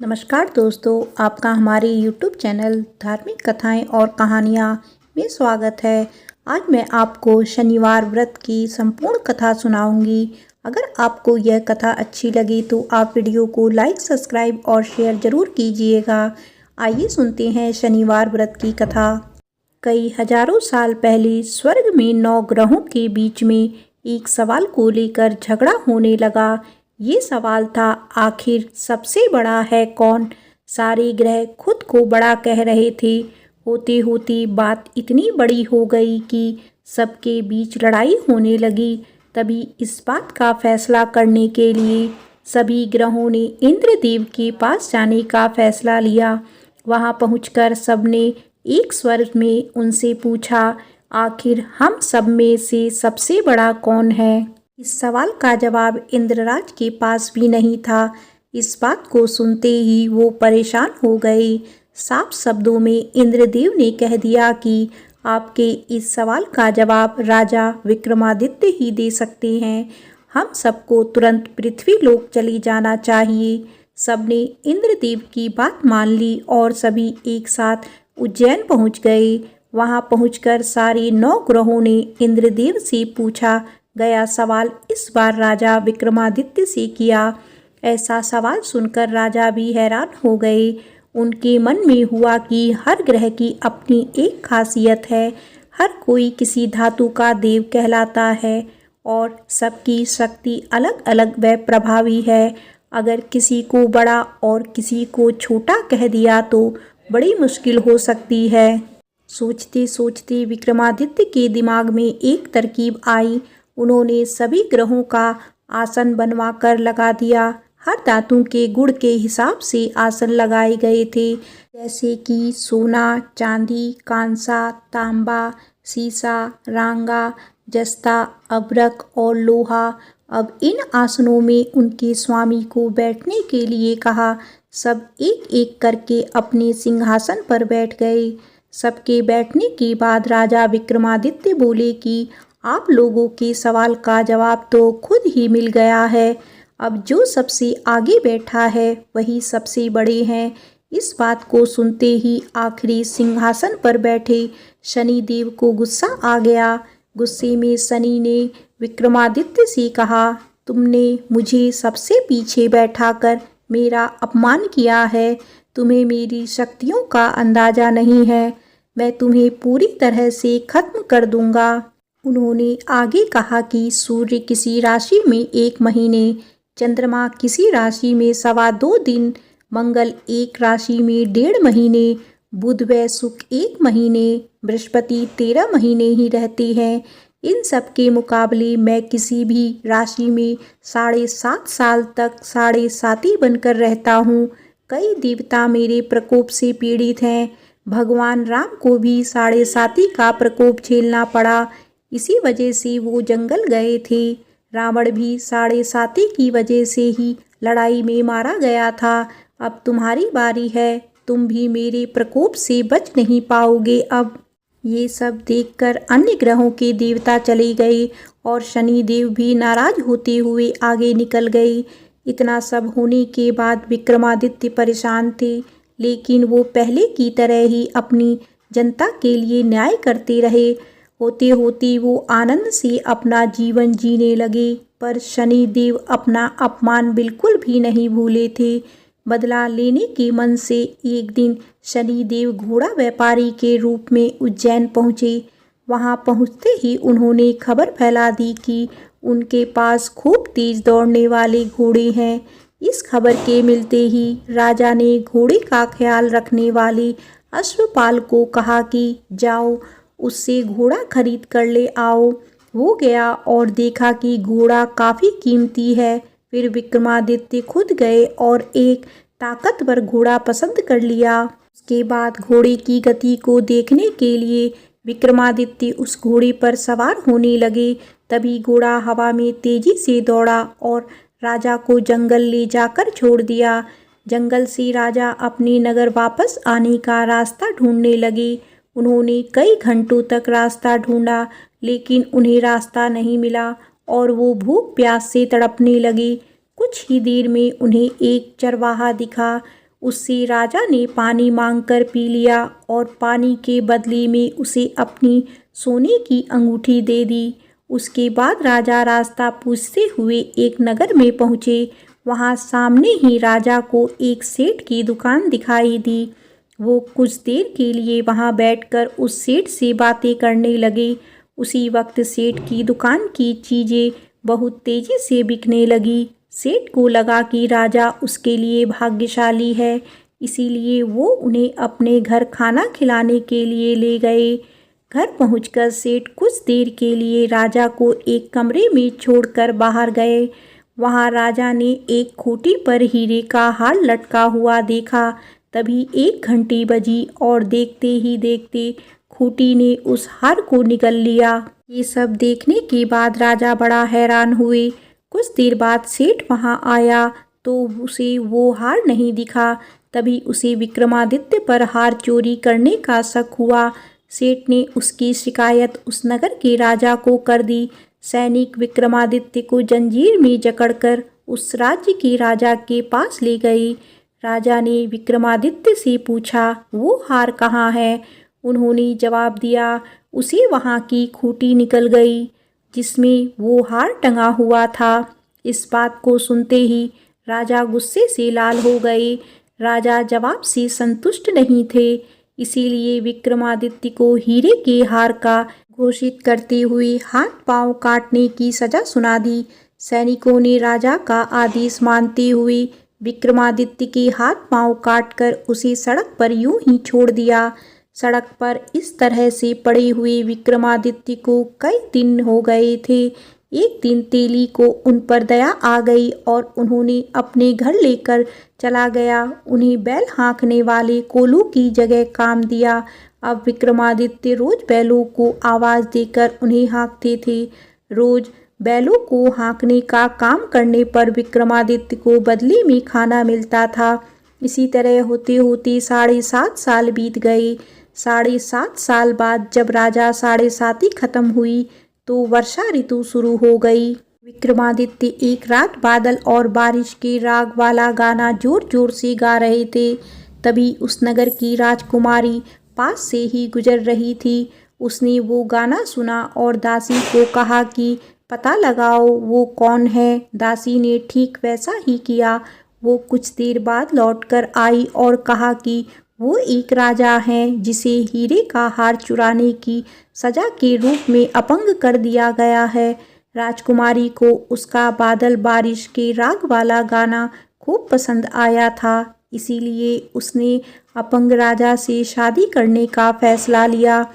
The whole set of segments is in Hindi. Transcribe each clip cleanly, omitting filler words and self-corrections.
नमस्कार दोस्तों, आपका हमारे YouTube चैनल धार्मिक कथाएं और कहानियाँ में स्वागत है। आज मैं आपको शनिवार व्रत की संपूर्ण कथा सुनाऊंगी। अगर आपको यह कथा अच्छी लगी तो आप वीडियो को लाइक, सब्सक्राइब और शेयर जरूर कीजिएगा। आइए सुनते हैं शनिवार व्रत की कथा। कई हजारों साल पहले स्वर्ग में 9 ग्रहों के बीच में एक सवाल को लेकर झगड़ा होने लगा। ये सवाल था, आखिर सबसे बड़ा है कौन। सारे ग्रह खुद को बड़ा कह रहे थे। होते होते बात इतनी बड़ी हो गई कि सबके बीच लड़ाई होने लगी। तभी इस बात का फैसला करने के लिए सभी ग्रहों ने इंद्रदेव के पास जाने का फैसला लिया। वहां पहुंचकर सबने एक स्वर में उनसे पूछा, आखिर हम सब में से सबसे बड़ा कौन है। इस सवाल का जवाब इंद्रराज के पास भी नहीं था। इस बात को सुनते ही वो परेशान हो गए। साफ शब्दों में इंद्रदेव ने कह दिया कि आपके इस सवाल का जवाब राजा विक्रमादित्य ही दे सकते हैं। हम सबको तुरंत पृथ्वी लोक चली जाना चाहिए। सबने इंद्रदेव की बात मान ली और सभी एक साथ उज्जैन पहुंच गए। वहां पहुंचकर सारे 9 ग्रहों ने इंद्रदेव से पूछा गया सवाल इस बार राजा विक्रमादित्य से किया। ऐसा सवाल सुनकर राजा भी हैरान हो गए। उनके मन में हुआ कि हर ग्रह की अपनी एक खासियत है। हर कोई किसी धातु का देव कहलाता है और सबकी शक्ति अलग अलग व प्रभावी है। अगर किसी को बड़ा और किसी को छोटा कह दिया तो बड़ी मुश्किल हो सकती है। सोचते सोचते विक्रमादित्य के दिमाग में एक तरकीब आई। उन्होंने सभी ग्रहों का आसन बनवा कर लगा दिया। हर धातु के गुण के हिसाब से आसन लगाए गए थे, जैसे कि सोना, चांदी, कांसा, तांबा, सीसा, रांगा, जस्ता, अभ्रक और लोहा। अब इन आसनों में उनके स्वामी को बैठने के लिए कहा। सब एक एक करके अपने सिंहासन पर बैठ गए। सबके बैठने के बाद राजा विक्रमादित्य बोले कि आप लोगों के सवाल का जवाब तो खुद ही मिल गया है। अब जो सबसे आगे बैठा है वही सबसे बड़े हैं। इस बात को सुनते ही आखिरी सिंहासन पर बैठे शनिदेव को गुस्सा आ गया। गुस्से में शनि ने विक्रमादित्य से कहा, तुमने मुझे सबसे पीछे बैठाकर मेरा अपमान किया है। तुम्हें मेरी शक्तियों का अंदाजा नहीं है। मैं तुम्हें पूरी तरह से खत्म कर दूंगा। उन्होंने आगे कहा कि सूर्य किसी राशि में 1 महीने, चंद्रमा किसी राशि में 2.25 दिन, मंगल एक राशि में 1.5 महीने, बुध व शुक्र 1 महीने, बृहस्पति 13 महीने ही रहते हैं। इन सब के मुकाबले मैं किसी भी राशि में 7.5 साल तक 7.5 बनकर रहता हूँ। कई देवता मेरे प्रकोप से पीड़ित हैं। भगवान राम को भी 7.5 का प्रकोप झेलना पड़ा। इसी वजह से वो जंगल गए थे। रावण भी 7.5 की वजह से ही लड़ाई में मारा गया था। अब तुम्हारी बारी है। तुम भी मेरे प्रकोप से बच नहीं पाओगे। अब ये सब देखकर अन्य ग्रहों के देवता चले गए और शनिदेव भी नाराज होते हुए आगे निकल गए। इतना सब होने के बाद विक्रमादित्य परेशान थे, लेकिन वो पहले की तरह ही अपनी जनता के लिए न्याय करते रहे। होते होते वो आनंद से अपना जीवन जीने लगे, पर शनिदेव अपना अपमान बिल्कुल भी नहीं भूले थे। बदला लेने के मन से एक दिन शनिदेव घोड़ा व्यापारी के रूप में उज्जैन पहुँचे। वहाँ पहुँचते ही उन्होंने खबर फैला दी कि उनके पास खूब तेज दौड़ने वाले घोड़े हैं। इस खबर के मिलते ही राजा ने घोड़े का ख्याल रखने वाले अश्वपाल को कहा कि जाओ उससे घोड़ा खरीद कर ले आओ। वो गया और देखा कि घोड़ा काफ़ी कीमती है। फिर विक्रमादित्य खुद गए और एक ताकतवर घोड़ा पसंद कर लिया। उसके बाद घोड़े की गति को देखने के लिए विक्रमादित्य उस घोड़े पर सवार होने लगे। तभी घोड़ा हवा में तेजी से दौड़ा और राजा को जंगल ले जाकर छोड़ दिया। जंगल से राजा अपने नगर वापस आने का रास्ता ढूंढने लगे। उन्होंने कई घंटों तक रास्ता ढूंढा, लेकिन उन्हें रास्ता नहीं मिला और वो भूख प्यास से तड़पने लगे। कुछ ही देर में उन्हें एक चरवाहा दिखा। उससे राजा ने पानी मांगकर पी लिया और पानी के बदले में उसे अपनी सोने की अंगूठी दे दी। उसके बाद राजा रास्ता पूछते हुए एक नगर में पहुँचे। वहाँ सामने ही राजा को एक सेठ की दुकान दिखाई दी। वो कुछ देर के लिए वहाँ बैठकर उस सेठ से बातें करने लगे। उसी वक्त सेठ की दुकान की चीज़ें बहुत तेज़ी से बिकने लगी। सेठ को लगा कि राजा उसके लिए भाग्यशाली है, इसीलिए वो उन्हें अपने घर खाना खिलाने के लिए ले गए। घर पहुंचकर सेठ कुछ देर के लिए राजा को एक कमरे में छोड़कर बाहर गए। वहां राजा ने एक खूंटी पर हीरे का हार लटका हुआ देखा। तभी 1 घंटी बजी और देखते ही देखते खूंटी ने उस हार को निगल लिया। ये सब देखने के बाद राजा बड़ा हैरान हुए। कुछ देर बाद सेठ वहां आया तो उसे वो हार नहीं दिखा। तभी उसे विक्रमादित्य पर हार चोरी करने का शक हुआ। सेठ ने उसकी शिकायत उस नगर के राजा को कर दी। सैनिक विक्रमादित्य को जंजीर में जकड़कर उस राज्य के राजा के पास ले गए। राजा ने विक्रमादित्य से पूछा, वो हार कहाँ है? उन्होंने जवाब दिया, उसे वहाँ की खूंटी निकल गई जिसमें वो हार टंगा हुआ था। इस बात को सुनते ही राजा गुस्से से लाल हो गए। राजा जवाब से संतुष्ट नहीं थे, इसीलिए विक्रमादित्य को हीरे के हार का घोषित करते हुए हाथ पांव काटने की सजा सुना दी। सैनिकों ने राजा का आदेश मानते हुए विक्रमादित्य के हाथ पांव काटकर उसे सड़क पर यूं ही छोड़ दिया। सड़क पर इस तरह से पड़े हुए विक्रमादित्य को कई दिन हो गए थे। एक दिन तेली को उन पर दया आ गई और उन्होंने अपने घर लेकर चला गया। उन्हें बैल हाँकने वाले कोल्हू की जगह काम दिया। अब विक्रमादित्य रोज बैलों को आवाज़ देकर उन्हें हाँकते थे। रोज बैलों को हाँकने का काम करने पर विक्रमादित्य को बदले में खाना मिलता था। इसी तरह होते होते 7.5 साल बीत गए। 7.5 साल बाद जब राजा 7.5 खत्म हुई तो वर्षा ऋतु शुरू हो गई। विक्रमादित्य एक रात बादल और बारिश के राग वाला गाना जोर जोर से गा रहे थे। तभी उस नगर की राजकुमारी पास से ही गुजर रही थी। उसने वो गाना सुना और दासी को कहा कि पता लगाओ वो कौन है। दासी ने ठीक वैसा ही किया। वो कुछ देर बाद लौटकर आई और कहा कि वो एक राजा हैं जिसे हीरे का हार चुराने की सजा के रूप में अपंग कर दिया गया है। राजकुमारी को उसका बादल बारिश के राग वाला गाना खूब पसंद आया था, इसीलिए उसने अपंग राजा से शादी करने का फैसला लिया।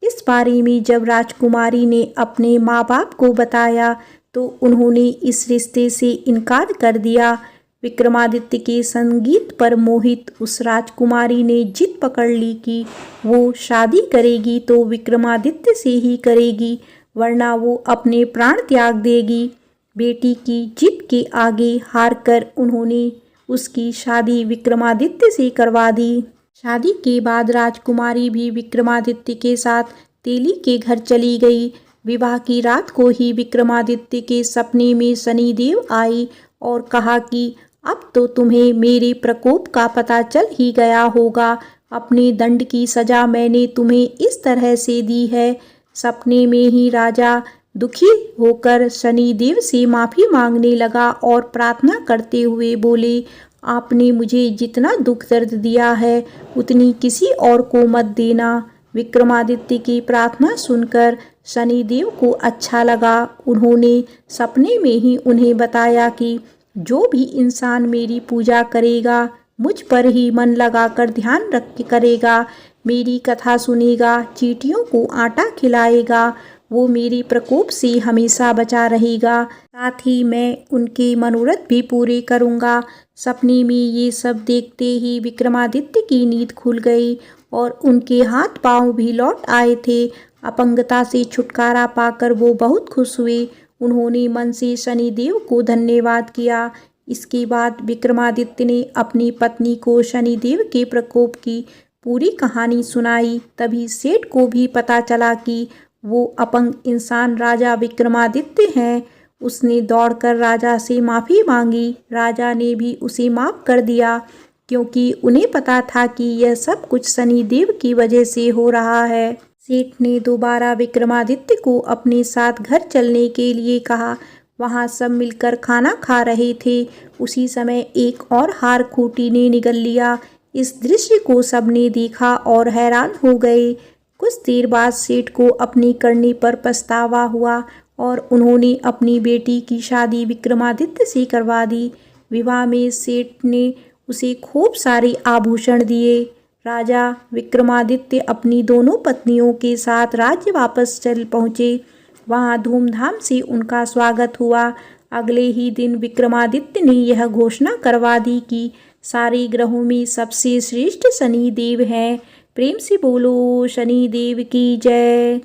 इस बारे में जब राजकुमारी ने अपने माँ बाप को बताया तो उन्होंने इस रिश्ते से इनकार कर दिया। विक्रमादित्य के संगीत पर मोहित उस राजकुमारी ने जिद पकड़ ली कि वो शादी करेगी तो विक्रमादित्य से ही करेगी, वरना वो अपने प्राण त्याग देगी। बेटी की जिद के आगे हारकर उन्होंने उसकी शादी विक्रमादित्य से करवा दी। शादी के बाद राजकुमारी भी विक्रमादित्य के साथ तेली के घर चली गई। विवाह की रात को ही विक्रमादित्य के सपने में शनिदेव आई और कहा कि अब तो तुम्हें मेरे प्रकोप का पता चल ही गया होगा। अपने दंड की सजा मैंने तुम्हें इस तरह से दी है। सपने में ही राजा दुखी होकर शनिदेव से माफ़ी मांगने लगा और प्रार्थना करते हुए बोले, आपने मुझे जितना दुख दर्द दिया है उतनी किसी और को मत देना। विक्रमादित्य की प्रार्थना सुनकर शनिदेव को अच्छा लगा। उन्होंने सपने में ही उन्हें बताया कि जो भी इंसान मेरी पूजा करेगा, मुझ पर ही मन लगाकर ध्यान रख के करेगा, मेरी कथा सुनेगा, चींटियों को आटा खिलाएगा, वो मेरे प्रकोप से हमेशा बचा रहेगा। साथ ही मैं उनके मनोरथ भी पूरे करूँगा। सपने में ये सब देखते ही विक्रमादित्य की नींद खुल गई और उनके हाथ पांव भी लौट आए थे। अपंगता से छुटकारा पाकर वो बहुत खुश हुए। उन्होंने मन से शनिदेव को धन्यवाद किया। इसके बाद विक्रमादित्य ने अपनी पत्नी को शनिदेव के प्रकोप की पूरी कहानी सुनाई। तभी सेठ को भी पता चला कि वो अपंग इंसान राजा विक्रमादित्य हैं। उसने दौड़कर राजा से माफ़ी मांगी। राजा ने भी उसे माफ़ कर दिया। क्योंकि उन्हें पता था कि यह सब कुछ शनिदेव की वजह से हो रहा है। सेठ ने दोबारा विक्रमादित्य को अपने साथ घर चलने के लिए कहा। वहाँ सब मिलकर खाना खा रहे थे। उसी समय एक और हार खूंटी ने निगल लिया। इस दृश्य को सबने देखा और हैरान हो गए। कुछ देर बाद सेठ को अपनी करनी पर पछतावा हुआ और उन्होंने अपनी बेटी की शादी विक्रमादित्य से करवा दी। विवाह में सेठ ने उसे खूब सारे आभूषण दिए। राजा विक्रमादित्य अपनी दोनों पत्नियों के साथ राज्य वापस चल पहुँचे। वहाँ धूमधाम से उनका स्वागत हुआ। अगले ही दिन विक्रमादित्य ने यह घोषणा करवा दी कि सारे ग्रहों में सबसे श्रेष्ठ शनिदेव हैं। प्रेम से बोलो शनिदेव की जय।